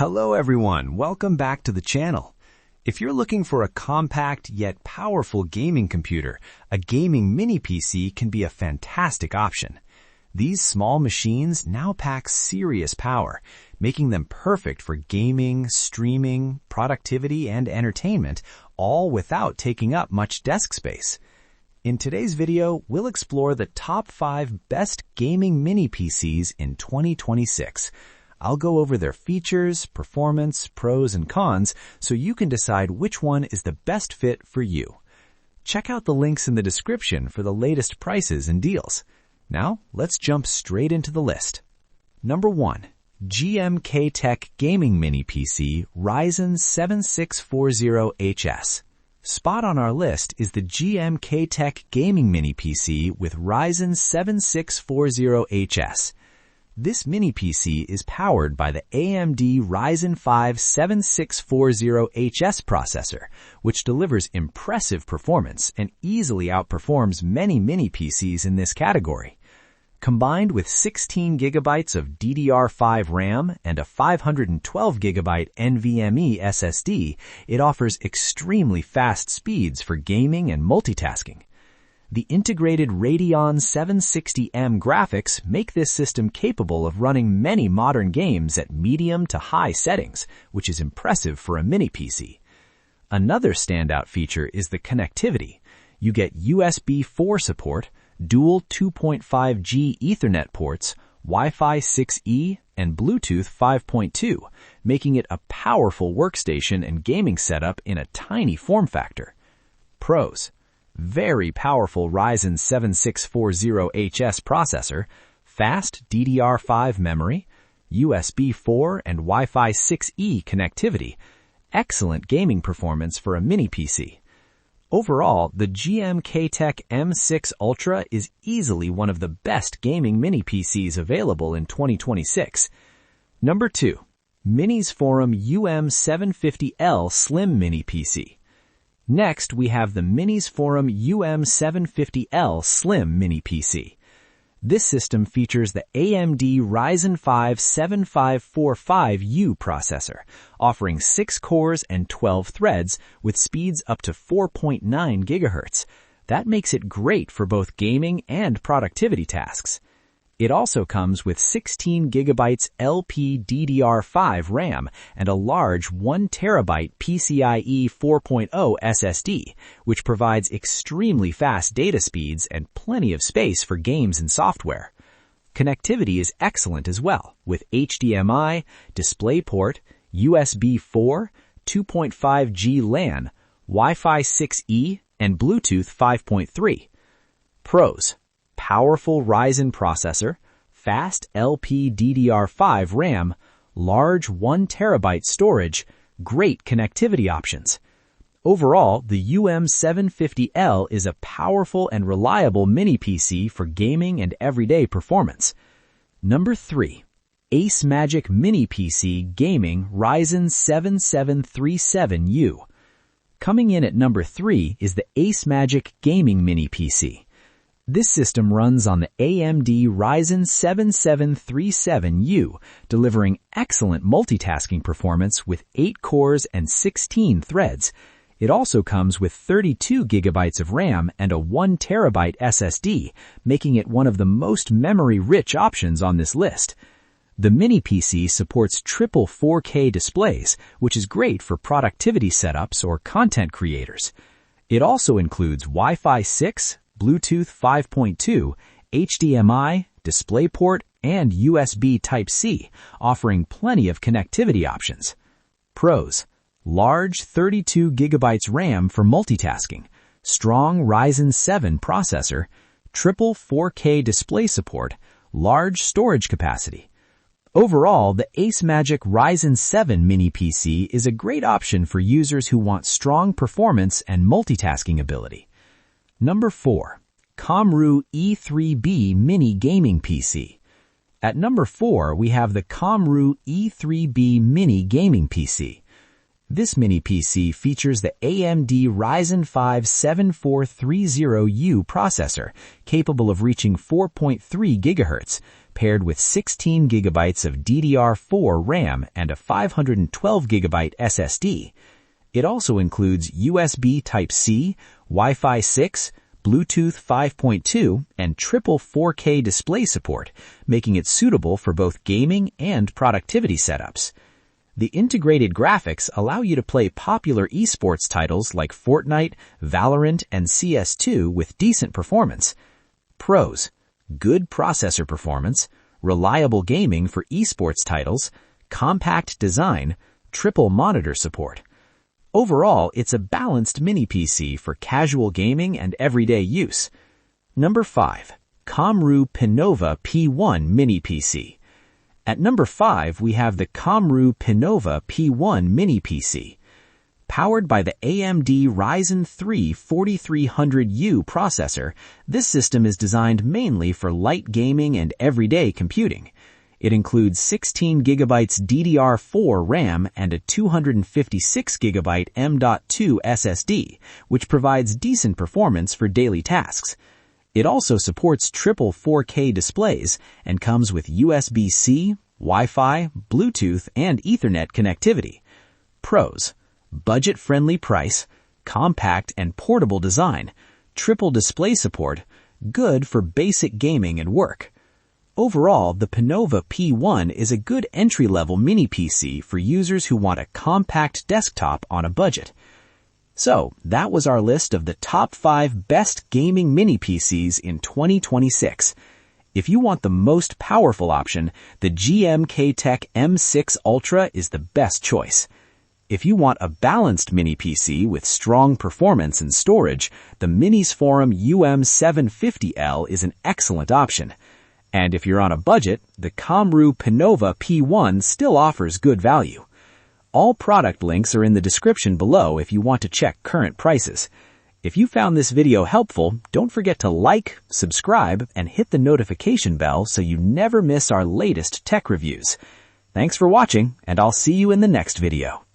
Hello everyone, welcome back to the channel. If you're looking for a compact yet powerful gaming computer, a Gaming Mini PC can be a fantastic option. These small machines now pack serious power, making them perfect for gaming, streaming, productivity, and entertainment, all without taking up much desk space. In today's video, we'll explore the top 5 best gaming mini PCs in 2026. I'll go over their features, performance, pros, and cons so you can decide which one is the best fit for you. Check out the links in the description for the latest prices and deals. Now, let's jump straight into the list. Number 1. GMKtec Gaming Mini PC Ryzen 7640HS. Spot on our list is the GMKtec Gaming Mini PC with Ryzen 7640HS. This mini PC is powered by the AMD Ryzen 5 7640HS processor, which delivers impressive performance and easily outperforms many mini PCs in this category. Combined with 16 GB of DDR5 RAM and a 512 GB NVMe SSD, it offers extremely fast speeds for gaming and multitasking. The integrated Radeon 760M graphics make this system capable of running many modern games at medium to high settings, which is impressive for a mini PC. Another standout feature is the connectivity. You get USB 4 support, dual 2.5G Ethernet ports, Wi-Fi 6E, and Bluetooth 5.2, making it a powerful workstation and gaming setup in a tiny form factor. Pros: very powerful Ryzen 7640HS processor, fast DDR5 memory, USB 4 and Wi-Fi 6E connectivity, excellent gaming performance for a mini PC. Overall, the GMKtec M6 Ultra is easily one of the best gaming mini PCs available in 2026. Number 2. MINISFORUM UM750L Slim Mini PC. Next, we have the MINISFORUM UM750L Slim Mini PC. This system features the AMD Ryzen 5 7545U processor, offering 6 cores and 12 threads with speeds up to 4.9 GHz. That makes it great for both gaming and productivity tasks. It also comes with 16 GB LPDDR5 RAM and a large 1 TB PCIe 4.0 SSD, which provides extremely fast data speeds and plenty of space for games and software. Connectivity is excellent as well, with HDMI, DisplayPort, USB 4, 2.5G LAN, Wi-Fi 6E, and Bluetooth 5.3. Pros: powerful Ryzen processor, fast LPDDR5 RAM, large 1 TB storage, great connectivity options. Overall, the UM750L is a powerful and reliable mini PC for gaming and everyday performance. Number 3. ACEMAGIC Mini PC Gaming Ryzen 7737U. Coming in at number 3 is the ACEMAGIC Gaming Mini PC. This system runs on the AMD Ryzen 7737U, delivering excellent multitasking performance with 8 cores and 16 threads. It also comes with 32 GB of RAM and a 1 TB SSD, making it one of the most memory-rich options on this list. The mini PC supports triple 4K displays, which is great for productivity setups or content creators. It also includes Wi-Fi 6, Bluetooth 5.2, HDMI, DisplayPort, and USB Type-C, offering plenty of connectivity options. Pros: large 32 GB RAM for multitasking, strong Ryzen 7 processor, triple 4K display support, large storage capacity. Overall, the ACEMAGIC Ryzen 7 Mini PC is a great option for users who want strong performance and multitasking ability. Number 4. KAMRUI E3B Mini Gaming PC. At number 4, we have the KAMRUI E3B Mini Gaming PC. This mini PC features the AMD Ryzen 5 7430U processor, capable of reaching 4.3 GHz, paired with 16 GB of DDR4 RAM and a 512 GB SSD. It also includes USB Type-C, Wi-Fi 6, Bluetooth 5.2, and triple 4K display support, making it suitable for both gaming and productivity setups. The integrated graphics allow you to play popular esports titles like Fortnite, Valorant, and CS2 with decent performance. Pros: good processor performance, reliable gaming for esports titles, compact design, triple monitor support. Overall, it's a balanced mini PC for casual gaming and everyday use. Number 5. KAMRUI Pinova P1 Mini PC. At number 5, we have the KAMRUI Pinova P1 Mini PC. Powered by the AMD Ryzen 3 4300U processor, this system is designed mainly for light gaming and everyday computing. It includes 16 GB DDR4 RAM and a 256 GB M.2 SSD, which provides decent performance for daily tasks. It also supports triple 4K displays and comes with USB-C, Wi-Fi, Bluetooth, and Ethernet connectivity. Pros: budget-friendly price, compact and portable design, triple display support, good for basic gaming and work. Overall, the Pinova P1 is a good entry-level mini PC for users who want a compact desktop on a budget. So, that was our list of the top 5 best gaming mini PCs in 2026. If you want the most powerful option, the GMKtec M6 Ultra is the best choice. If you want a balanced mini PC with strong performance and storage, the MINISFORUM UM750L is an excellent option. And if you're on a budget, the KAMRUI Pinova P1 still offers good value. All product links are in the description below if you want to check current prices. If you found this video helpful, don't forget to like, subscribe, and hit the notification bell so you never miss our latest tech reviews. Thanks for watching, and I'll see you in the next video.